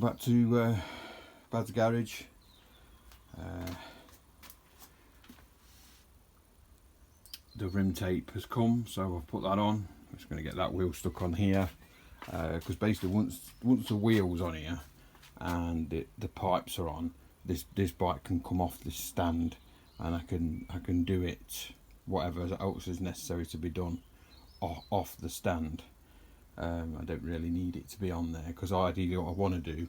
back to Bad's garage. The rim tape has come, so I've put that on. I'm just going to get that wheel stuck on here, because basically once the wheel's on here and the pipes are on, this bike can come off this stand, and I can do it whatever else is necessary to be done off the stand. I don't really need it to be on there, because ideally what I want to do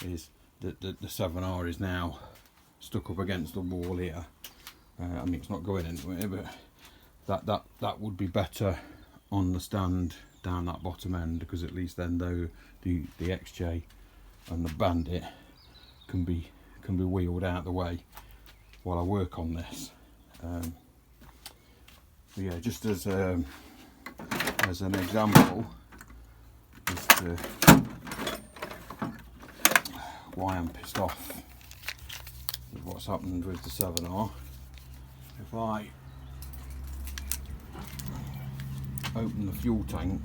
is the 7R is now stuck up against the wall here. I mean, it's not going anywhere, but that would be better on the stand down that bottom end, because at least then though the XJ and the Bandit can be wheeled out the way while I work on this. But yeah, just as an example as to why I'm pissed off with what's happened with the 7R, if I open the fuel tank,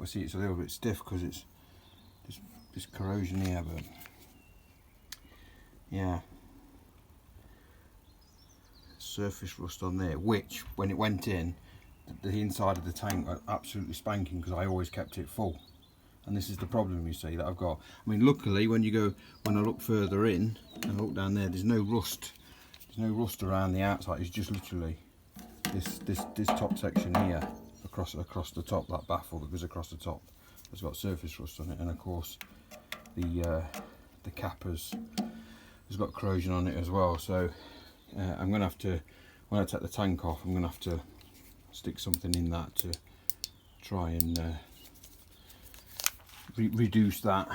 see it's a little bit stiff because it's just this corrosion here, but yeah, surface rust on there, which when it went in, the inside of the tank was absolutely spanking because I always kept it full. And this is the problem, you see, that I've got. I mean, luckily when I look further in and I look down there, there's no rust. There's no rust around the outside. It's just literally this top section here, across the top, that baffle that goes across the top has got surface rust on it, and of course the cap has got corrosion on it as well. So I'm gonna have to, when I take the tank off, I'm gonna have to stick something in that to try and reduce that.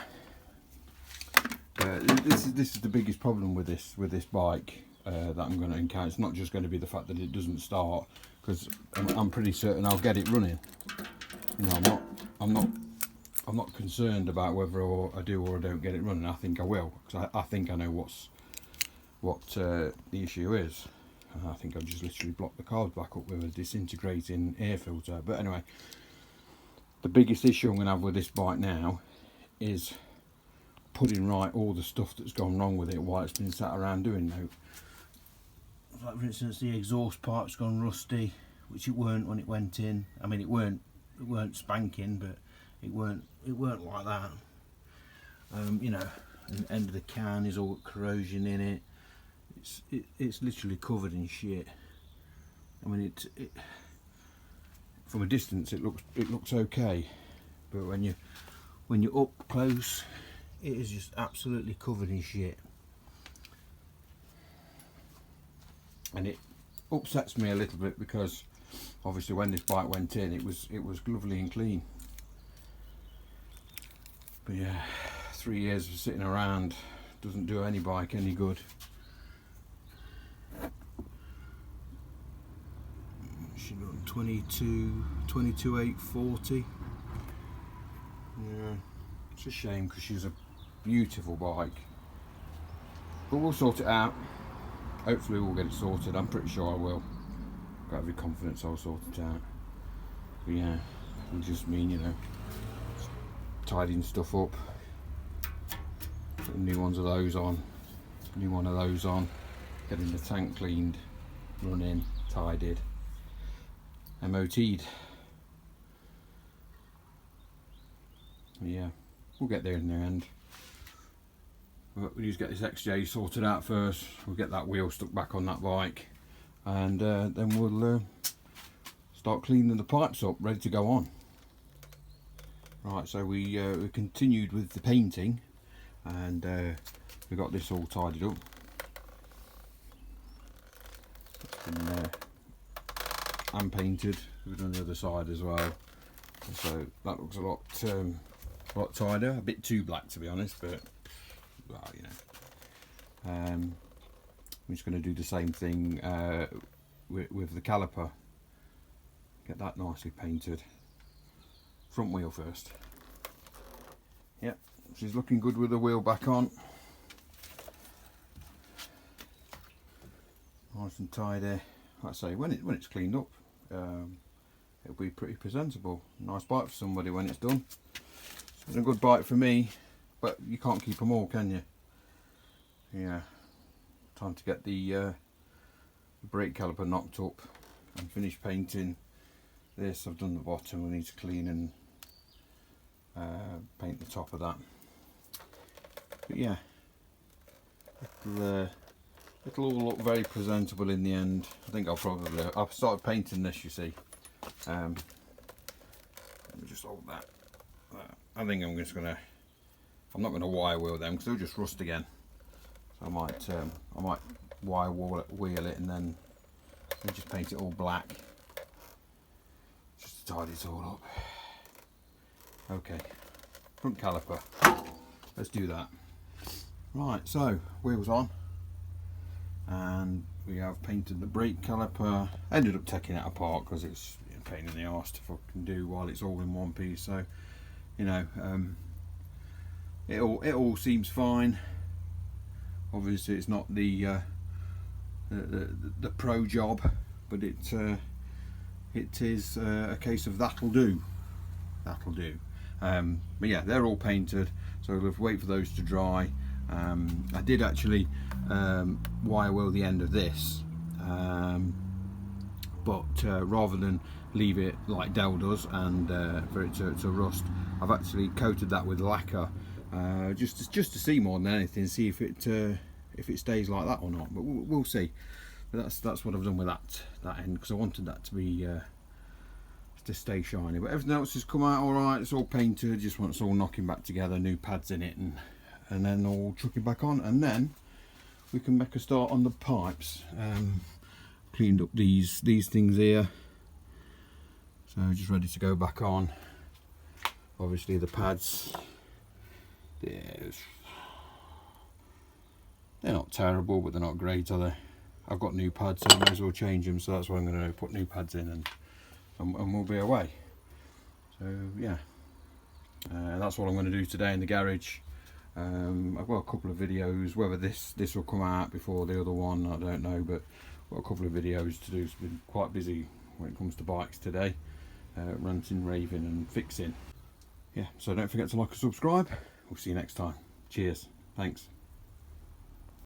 This is the biggest problem with this bike that I'm going to encounter. It's not just going to be the fact that it doesn't start, because I'm pretty certain I'll get it running. You know, I'm not concerned about whether I do or I don't get it running. I think I will, because I think I know what the issue is. I think I've just literally blocked the carbs back up with a disintegrating air filter. But anyway, the biggest issue I'm going to have with this bike now is putting right all the stuff that's gone wrong with it while it's been sat around doing no. Like for instance, the exhaust pipe's gone rusty, which it weren't when it went in. I mean, it weren't spanking, but it weren't like that. You know, and the end of the can is all corrosion in it. It's literally covered in shit. I mean, it from a distance it looks okay, but when you're up close, it is just absolutely covered in shit, and it upsets me a little bit because obviously when this bike went in, it was lovely and clean. But yeah, 3 years of sitting around doesn't do any bike any good. 22,840. Yeah, it's a shame because she's a beautiful bike, but we'll sort it out. Hopefully we'll get it sorted. I'm pretty sure I will. Got every confidence I'll sort it out. But yeah, it'll just mean, you know, tidying stuff up, putting new ones of those on, new one of those on, getting the tank cleaned, running, tidied, MOT'd. Yeah, we'll get there in the end. But we need to get this XJ sorted out first. We'll get that wheel stuck back on that bike, and then we'll start cleaning the pipes up, ready to go on. Right, so we continued with the painting, and we got this all tidied up. And painted. We've done the other side as well, so that looks a lot tidier. A bit too black, to be honest, but well, you know. I'm just going to do the same thing with the caliper. Get that nicely painted. Front wheel first. Yep, she's looking good with the wheel back on. nice and tidy. Like I say, when it's cleaned up, it'll be pretty presentable. Nice bike for somebody when it's done. It's been a good bike for me, but you can't keep them all, can you? Yeah, time to get the brake caliper knocked up and finish painting this. I've done the bottom. We need to clean and paint the top of that. But yeah, it'll all look very presentable in the end. I think I've started painting this, you see. Let me just hold that. I think I'm not gonna wire wheel them because they'll just rust again. So I might wire wheel it and then just paint it all black, just to tidy it all up. Okay, front caliper. Let's do that. Right, so wheels on, and we have painted the brake caliper. I ended up taking it apart because it's a pain in the arse to fucking do while it's all in one piece. So, you know, it all seems fine. Obviously, it's not the pro job, but it is a case of that'll do. But yeah, they're all painted, so we'll wait for those to dry. I did actually wire wheel the end of this, but rather than leave it like Dell does and for it to rust, I've actually coated that with lacquer, just to see more than anything, see if it stays like that or not. But we'll see. But that's what I've done with that end, because I wanted that to be to stay shiny. But everything else has come out all right. It's all painted. Just want it's all knocking back together, new pads in it, and then all chucking back on, and then we can make a start on the pipes. Cleaned up these things here, so just ready to go back on. Obviously the pads, they're not terrible, but they're not great, are they? I've got new pads, so I may as well change them, so that's why I'm going to put new pads in, and we'll be away. So yeah, that's what I'm going to do today in the garage. I've got a couple of videos, whether this will come out before the other one, I don't know, but I've got a couple of videos to do. It's been quite busy when it comes to bikes today, ranting, raving and fixing. Yeah, so don't forget to like and subscribe. We'll see you next time. Cheers, thanks.